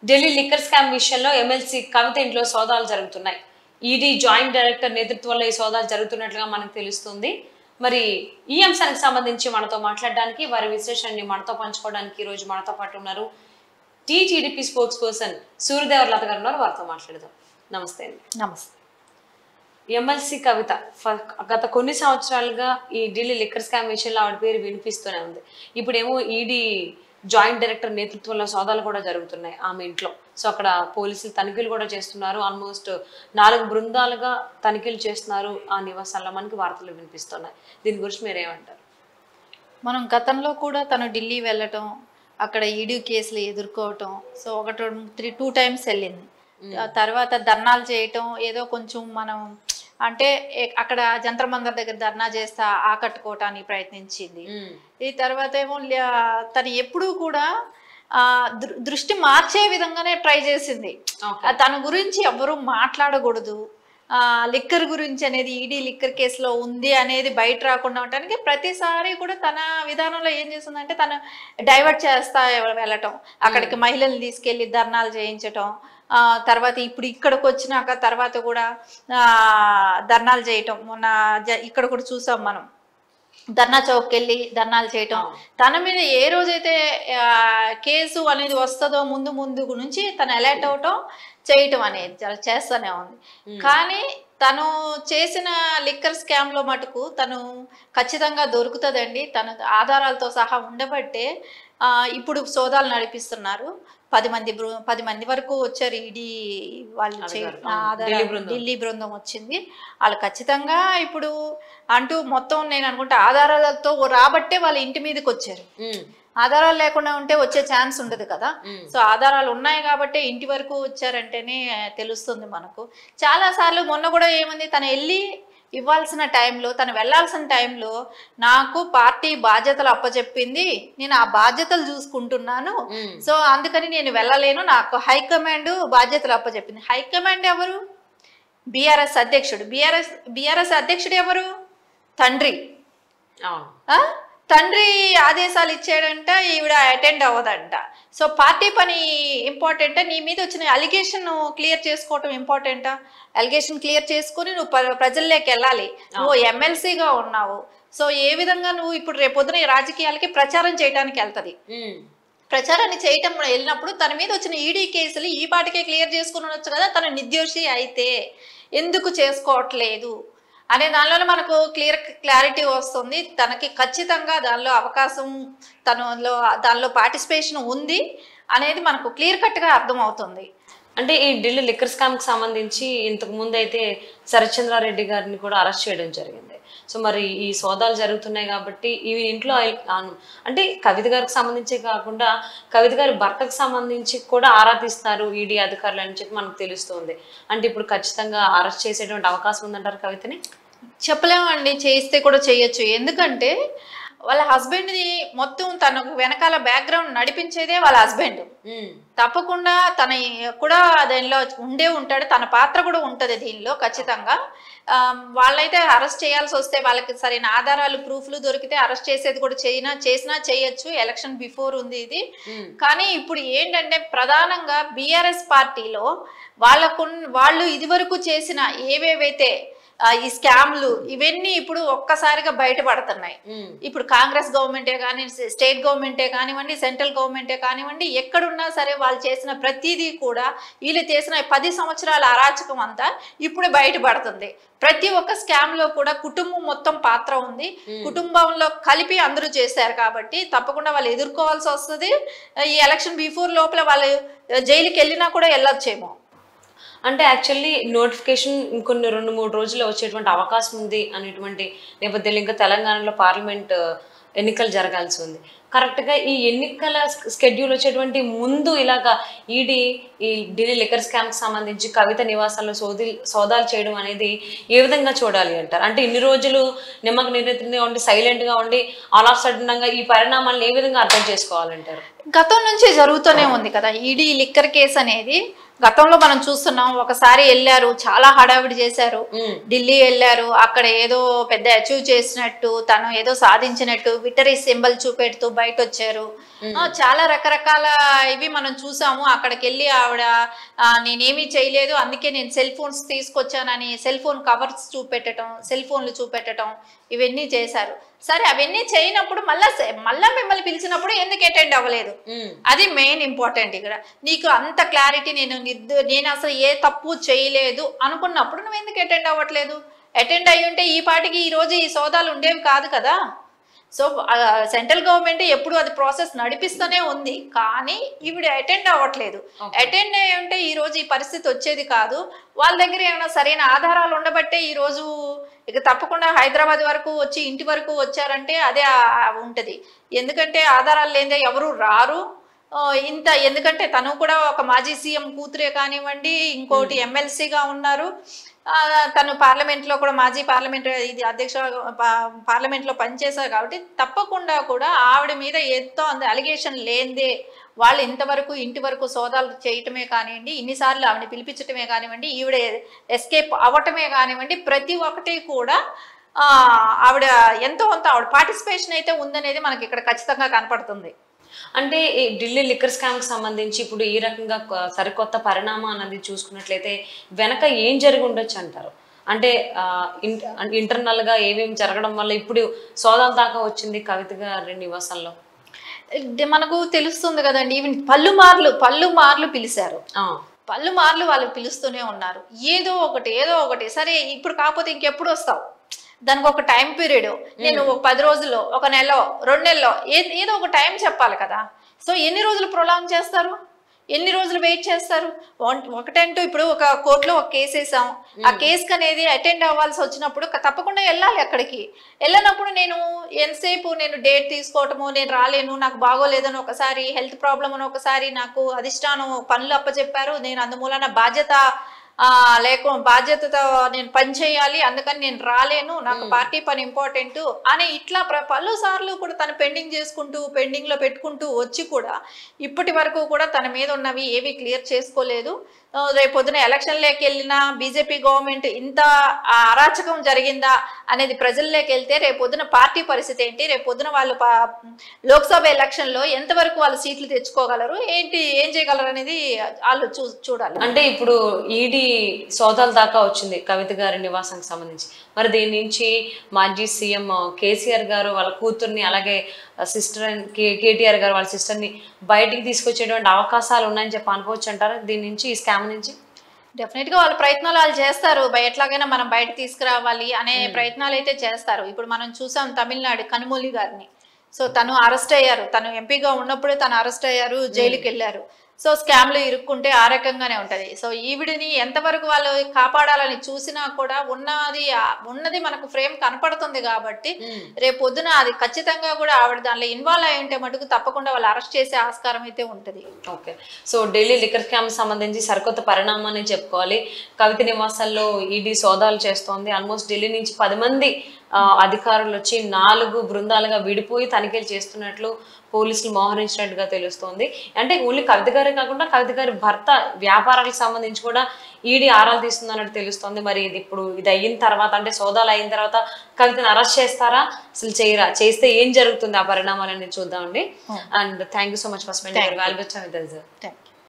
Delhi liquor scam విషయంలో MLC కవిత ఇంట్లో సోదాలు జరుగుతున్నాయి. ఈడీ జాయింట్ డైరెక్టర్ నేతృత్వంలో ఈ సోదాలు జరుగుతున్నట్లుగా మనకు తెలుస్తుంది. మరి ఈ అంశానికి సంబంధించి మనతో మాట్లాడడానికి, వారి విశ్లేషణని మనతో పంచుకోవడానికి ఈ రోజు మనతో పాటు ఉన్నారు టీటీడీపీ స్పోర్ట్స్ పర్సన్ సూర్యదేవర్ లత గారు ఉన్నారు. వారితో మాట్లాడదాం. నమస్తే అండి. నమస్తే. ఎమ్మెల్సీ కవిత గత కొన్ని సంవత్సరాలుగా ఈ ఢిల్లీ లిక్కర్ స్కామ్ విషయంలో ఆవిడ పేరు వినిపిస్తూనే ఉంది. ఇప్పుడేమో ఈడీ జాయింట్ డైరెక్టర్ నేతృత్వంలో సోదాలు కూడా జరుగుతున్నాయి ఆమె ఇంట్లో. సో అక్కడ పోలీసులు తనిఖీలు కూడా చేస్తున్నారు. ఆల్మోస్ట్ 4 బృందాలుగా తనిఖీలు చేస్తున్నారు ఆ నివాసాల్లో, మనకి వార్తలు వినిపిస్తున్నాయి. దీని గురించి మీరేమంటారు? మనం గతంలో కూడా తను ఢిల్లీ వెళ్ళటం, అక్కడ ఈడీ కేసులు ఎదుర్కోవటం, సో 2 టైమ్స్ వెళ్ళింది. తర్వాత ధర్నాలు చేయటం, ఏదో కొంచెం మనం అంటే అక్కడ జంతర్ మంతర్ దగ్గర ధర్నా చేస్తా ఆకట్టుకోవటానికి ప్రయత్నించింది. ఈ తర్వాత ఏమో తను ఎప్పుడూ కూడా దృష్టి మార్చే విధంగానే ట్రై చేసింది. తన గురించి ఎవరు మాట్లాడకూడదు, లిక్కర్ గురించి అనేది ఈడీ లిక్కర్ కేసులో ఉంది అనేది బయట రాకుండా ఉండటానికి ప్రతిసారి కూడా తన విధానంలో ఏం చేస్తుందంటే తను డైవర్ట్ చేస్తా వెళ్ళటం, అక్కడికి మహిళల్ని తీసుకెళ్లి ధర్నాలు చేయించటం, తర్వాత ఇప్పుడు ఇక్కడికి వచ్చినాక తర్వాత కూడా ధర్నాలు చేయటం. మొన్న ఇక్కడ కూడా చూసాం మనం, ధర్నా చౌక్కి వెళ్ళి ధర్నాలు చేయటం. తన మీద ఏ రోజైతే కేసు అనేది వస్తుందో ముందు నుంచి తను అలర్ట్ అవటం చేయటం అనేది చేస్తూనే ఉంది. కానీ తను చేసిన లిక్కర్ స్కామ్ లో మటుకు తను ఖచ్చితంగా దొరుకుతుందండి. తను ఆధారాలతో సహా ఉండబట్టే ఇప్పుడు సోదాలు నడిపిస్తున్నారు. 10 మంది వరకు వచ్చారు ఈడీ వాళ్ళు, ఢిల్లీ బృందం వచ్చింది. వాళ్ళు ఖచ్చితంగా ఇప్పుడు అంటూ మొత్తం నేను అనుకుంటే ఆధారాలతో రాబట్టే వాళ్ళ ఇంటి మీదకి వచ్చారు. ఆధారాలు లేకుండా ఉంటే వచ్చే ఛాన్స్ ఉండదు కదా. సో ఆధారాలు ఉన్నాయి కాబట్టి ఇంటి వరకు వచ్చారంటేనే తెలుస్తుంది మనకు. చాలా సార్లు మొన్న కూడా ఏముంది, తను వెళ్ళి ఇవ్వాల్సిన టైంలో, తను వెళ్లాల్సిన టైంలో నాకు పార్టీ బాధ్యతలు అప్పచెప్పింది, నేను ఆ బాధ్యతలు చూసుకుంటున్నాను, సో అందుకని నేను వెళ్ళలేను, నాకు హైకమాండ్ బాధ్యతలు అప్పచెప్పింది. హైకమాండ్ ఎవరు? బీఆర్ఎస్ అధ్యక్షుడు. బీఆర్ఎస్ అధ్యక్షుడు ఎవరు? తండ్రి. తండ్రి ఆదేశాలు ఇచ్చాడంట, ఈవిడ అటెండ్ అవ్వదంట. సో పార్టీ పని ఇంపార్టెంటా, నీ మీద వచ్చిన అలిగేషన్ క్లియర్ చేసుకోవటం ఇంపార్టెంటా? అలిగేషన్ క్లియర్ చేసుకుని నువ్వు ప్రజల్లోకి వెళ్ళాలి. నువ్వు ఎమ్మెల్సీగా ఉన్నావు, సో ఏ విధంగా నువ్వు ఇప్పుడు రేపొద్దున రాజకీయాలకి ప్రచారం చేయడానికి వెళ్తుంది. ప్రచారాన్ని చేయటం వెళ్ళినప్పుడు తన మీద వచ్చిన ఈడీ కేసులు ఈ పాటికే క్లియర్ చేసుకుని ఉండొచ్చు కదా. తను నిర్దోషి అయితే ఎందుకు చేసుకోవట్లేదు అనే దానిలో మనకు క్లారిటీ వస్తుంది. తనకి ఖచ్చితంగా దానిలో అవకాశం, దానిలో పార్టిసిపేషన్ ఉంది అనేది మనకు క్లియర్ కట్గా అర్థమవుతుంది. అంటే ఈ ఢిల్లీ లిక్కర్ స్కామ్ కి సంబంధించి ఇంతకు ముందు అయితే శరత్చంద్రారెడ్డి గారిని కూడా అరెస్ట్ చేయడం జరిగింది. సో మరి ఈ సోదాలు జరుగుతున్నాయి కాబట్టి ఈ ఇంట్లో అంటే కవిత గారికి సంబంధించి కాకుండా కవిత గారి భర్తకు సంబంధించి కూడా ఆరా తీస్తున్నారు ఈడీ అధికారులు అని చెప్పి మనకు తెలుస్తుంది. అంటే ఇప్పుడు ఖచ్చితంగా అరెస్ట్ చేసేటువంటి అవకాశం ఉందంటారు కవితని? చెప్పలేమండి, చేస్తే కూడా చేయొచ్చు. ఎందుకంటే వాళ్ళ హస్బెండ్ని మొత్తం తనకు వెనకాల బ్యాక్గ్రౌండ్ నడిపించేదే వాళ్ళ హస్బెండ్. తప్పకుండా తన కూడా దానిలో ఉంటాడు, తన పాత్ర కూడా ఉంటుంది దీనిలో ఖచ్చితంగా. వాళ్ళైతే అరెస్ట్ చేయాల్సి వస్తే వాళ్ళకి సరైన ఆధారాలు, ప్రూఫ్లు దొరికితే అరెస్ట్ చేసేది కూడా చేసినా చేయొచ్చు. ఎలక్షన్ బిఫోర్ ఉంది ఇది. కానీ ఇప్పుడు ఏంటంటే ప్రధానంగా బీఆర్ఎస్ పార్టీలో వాళ్ళు ఇదివరకు చేసిన ఏవేవైతే ఈ స్కామ్లు ఇవన్నీ ఇప్పుడు ఒక్కసారిగా బయటపడుతున్నాయి. ఇప్పుడు కాంగ్రెస్ గవర్నమెంటే కానీ, స్టేట్ గవర్నమెంటే కానివ్వండి, సెంట్రల్ గవర్నమెంటే కానివ్వండి, ఎక్కడున్నా సరే వాళ్ళు చేసిన ప్రతిదీ కూడా, వీళ్ళు చేసిన 10 సంవత్సరాల అరాచకం అంతా ఇప్పుడు బయటపడుతుంది. ప్రతి ఒక్క స్కామ్ లో కూడా కుటుంబం మొత్తం పాత్ర ఉంది. కుటుంబంలో కలిపి అందరూ చేశారు కాబట్టి తప్పకుండా వాళ్ళు ఎదుర్కోవాల్సి వస్తుంది. ఈ ఎలక్షన్ బిఫోర్ లోపల వాళ్ళు జైలుకి వెళ్ళినా కూడా వెళ్ళొచ్చేమో. అంటే యాక్చువల్లీ నోటిఫికేషన్ ఇంకొన్ని 2-3 రోజుల్లో వచ్చేటువంటి అవకాశం ఉంది అనేటువంటి నేపథ్యంలో ఇంకా తెలంగాణలో పార్లమెంట్ ఎన్నికలు జరగాల్సి ఉంది. కరెక్ట్గా ఈ ఎన్నికల స్కెడ్యూల్ వచ్చేటువంటి ముందు ఇలాగా ఈడీ ఈ ఢిల్లీ లిక్కర్ స్కామ్కి సంబంధించి కవిత నివాసాల్లో సోదాలు చేయడం అనేది ఏ విధంగా చూడాలి అంటారు? అంటే ఇన్ని రోజులు నిమ్మక నిర్ణీతంగా ఉండి సైలెంట్గా ఉండి ఆల్ ఆఫ్ సడన్గా ఈ పరిణామాలను ఏ విధంగా అర్థం చేసుకోవాలంటారు? గతం నుంచి జరుగుతూనే ఉంది కదా ఈడీ లిక్కర్ కేసు అనేది. గతంలో మనం చూస్తున్నాం, ఒకసారి వెళ్ళారు, చాలా హడావిడి చేశారు, ఢిల్లీ వెళ్ళారు, అక్కడ ఏదో పెద్ద అచీవ్ చేసినట్టు, తను ఏదో సాధించినట్టు విక్టరీ సింబల్ చూపెడుతూ బయట వచ్చారు. చాలా రకరకాల ఇవి మనం చూసాము. అక్కడికి వెళ్ళి ఆవిడ నేనేమీ చేయలేదు, అందుకే నేను సెల్ ఫోన్స్ తీసుకొచ్చానని సెల్ ఫోన్ కవర్స్ చూపెట్టడం, సెల్ ఫోన్లు చూపెట్టడం ఇవన్నీ చేశారు. సరే, అవన్నీ చేయనప్పుడు మళ్ళా మిమ్మల్ని పిలిచినప్పుడు ఎందుకు అటెండ్ అవ్వలేదు? అది మెయిన్ ఇంపార్టెంట్ ఇక్కడ. నీకు అంత క్లారిటీ నేను అసలు ఏ తప్పు చేయలేదు అనుకున్నప్పుడు నువ్వు ఎందుకు అటెండ్ అవ్వట్లేదు? అటెండ్ అయ్యి ఉంటే ఈ పాటికి ఈ రోజు ఈ సోదాలు ఉండేవి కాదు కదా. సో సెంట్రల్ గవర్నమెంట్ ఎప్పుడు అది ప్రాసెస్ నడిపిస్తూనే ఉంది, కానీ ఈవిడ అటెండ్ అవ్వట్లేదు. అటెండ్ అయ్యి ఉంటే ఈ రోజు ఈ పరిస్థితి వచ్చేది కాదు. వాళ్ళ దగ్గర ఏమైనా సరైన ఆధారాలు ఉండబట్టే ఈ రోజు ఇక తప్పకుండా హైదరాబాద్ వరకు వచ్చి ఇంటి వరకు వచ్చారంటే అదే ఉంటది. ఎందుకంటే ఆధారాలు లేదే ఎవరు రారు. ఎందుకంటే తను కూడా ఒక మాజీ సీఎం కూతురే కానివ్వండి, ఇంకోటి ఎమ్మెల్సీగా ఉన్నారు. తను పార్లమెంట్లో కూడా మాజీ పార్లమెంట్లో పనిచేశారు కాబట్టి తప్పకుండా కూడా ఆవిడ మీద ఎంతో అలిగేషన్ లేనిదే వాళ్ళు ఇంతవరకు ఇంటి వరకు సోదాలు చేయటమే కానివ్వండి, ఇన్నిసార్లు ఆవిడ పిలిపించటమే కానివ్వండి, ఈవిడ ఎస్కేప్ అవ్వటమే కానివ్వండి, ప్రతి ఒక్కటి కూడా ఆవిడ ఎంతో కొంత ఆవిడ పార్టిసిపేషన్ అయితే ఉందనేది మనకి ఇక్కడ ఖచ్చితంగా కనపడుతుంది. అంటే ఈ ఢిల్లీ లిక్కర్ స్కామ్కి సంబంధించి ఇప్పుడు ఈ రకంగా సరికొత్త పరిణామం అన్నది చూసుకున్నట్లయితే వెనక ఏం జరిగి ఉండొచ్చు అంటారు? అంటే ఇంటర్నల్గా ఏమేమి జరగడం వల్ల ఇప్పుడు సోదాల దాకా వచ్చింది కవిత గారి నివాసంలో మనకు తెలుస్తుంది కదండి. ఈవెన్ పళ్ళు మార్లు పిలిచారు, వాళ్ళు పిలుస్తూనే ఉన్నారు. ఏదో ఒకటి సరే ఇప్పుడు కాకపోతే ఇంకెప్పుడు వస్తావు, దానికి ఒక టైం పీరియడ్, నేను ఒక 10 రోజుల్లో, ఒక నెల, 2 నెలల్లో ఏదో ఒక టైం చెప్పాలి కదా. సో ఎన్ని రోజులు ప్రొలాంగ్ చేస్తారు, ఎన్ని రోజులు వెయిట్ చేస్తారు? ఒకటంటూ ఇప్పుడు ఒక కోర్టులో ఒక కేసు వేసాం, ఆ కేసుకి అనేది అటెండ్ అవ్వాల్సి వచ్చినప్పుడు తప్పకుండా వెళ్ళాలి. అక్కడికి వెళ్ళినప్పుడు నేను ఎంతసేపు డేట్ తీసుకోవటము, నేను రాలేను, నాకు బాగోలేదని ఒకసారి, హెల్త్ ప్రాబ్లం అని ఒకసారి, నాకు అధిష్టానం పనులు అప్పచెప్పారు, నేను అందుమూలన బాధ్యతతో నేను పని చేయాలి, అందుకని నేను రాలేను, నాకు పార్టీ పని ఇంపార్టెంట్ అని ఇట్లా పలు సార్లు కూడా తను పెండింగ్ లో పెట్టుకుంటూ వచ్చి కూడా ఇప్పటి వరకు కూడా తన మీద ఉన్నవి ఏవి క్లియర్ చేసుకోలేదు. రేపొద్దున ఎలక్షన్లోకి వెళ్ళినా బీజేపీ గవర్నమెంట్ ఇంత అరాచకం జరిగిందా అనేది ప్రజల్లోకి వెళ్తే రేపొద్దున పార్టీ పరిస్థితి ఏంటి, రేపొద్దున వాళ్ళు లోక్సభ ఎలక్షన్లో ఎంతవరకు వాళ్ళు సీట్లు తెచ్చుకోగలరు, ఏం చేయగలరు అనేది వాళ్ళు చూడాలి. అంటే ఇప్పుడు ఈడీ సోదాల దాకా వచ్చింది కవిత గారి నివాసానికి సంబంధించి, మరి దీని నుంచి మాజీ సీఎం కేసీఆర్ గారు వాళ్ళ కూతుర్ని, అలాగే సిస్టర్ కేటీఆర్ గారు వాళ్ళ సిస్టర్ని బయటికి తీసుకొచ్చేటువంటి అవకాశాలు ఉన్నాయని చెప్పి అనుకోవచ్చు అంటారా దీని నుంచి, ఈ స్కామ్ నుంచి? డెఫినెట్గా వాళ్ళ ప్రయత్నాలు వాళ్ళు చేస్తారు, ఎట్లాగైనా మనం బయట తీసుకురావాలి అనే ప్రయత్నాలు అయితే చేస్తారు. ఇప్పుడు మనం చూసాం తమిళనాడు కనుమూలి గారిని, సో తను అరెస్ట్ అయ్యారు, తను ఎంపీగా ఉన్నప్పుడే తను అరెస్ట్ అయ్యారు, జైలుకి వెళ్ళారు. సో స్కామ్లు ఇరుక్కుంటే ఆ రకంగానే ఉంటుంది. సో ఈవిడిని ఎంతవరకు వాళ్ళు కాపాడాలని చూసినా కూడా ఉన్నది మనకు ఫ్రేమ్ కనపడుతుంది కాబట్టి రేపు పొద్దున అది ఖచ్చితంగా కూడా ఆవిడ దానిలో ఇన్వాల్వ్ అయి ఉంటే మటుకు తప్పకుండా వాళ్ళు అరెస్ట్ చేసే ఆస్కారం అయితే ఉంటుంది. Okay, so Delhi liquor scam సంబంధించి సరికొత్త పరిణామాన్ని చెప్పుకోవాలి. కవిత నివాసాల్లో ఈడీ సోదాలు చేస్తోంది. ఆల్మోస్ట్ ఢిల్లీ నుంచి 10 మంది అధికారులు వచ్చి 4 బృందాలుగా విడిపోయి తనిఖీలు చేస్తున్నట్లు పోలీసులు మోహరించినట్టుగా తెలుస్తోంది. అంటే ఓన్లీ కవిత గారే కాకుండా కవిత గారి భర్త వ్యాపారాలకు సంబంధించి కూడా ఈడీ ఆరాలు తీస్తుంది అన్నట్టు తెలుస్తోంది. మరి ఇది అయిన తర్వాత, అంటే సోదాలు అయిన తర్వాత కవితను అరెస్ట్ చేస్తారా, అసలు చేయరా, చేస్తే ఏం జరుగుతుంది, ఆ పరిణామాలన్నీ చూద్దామండి. And thank you so much for spending your valuable time with us.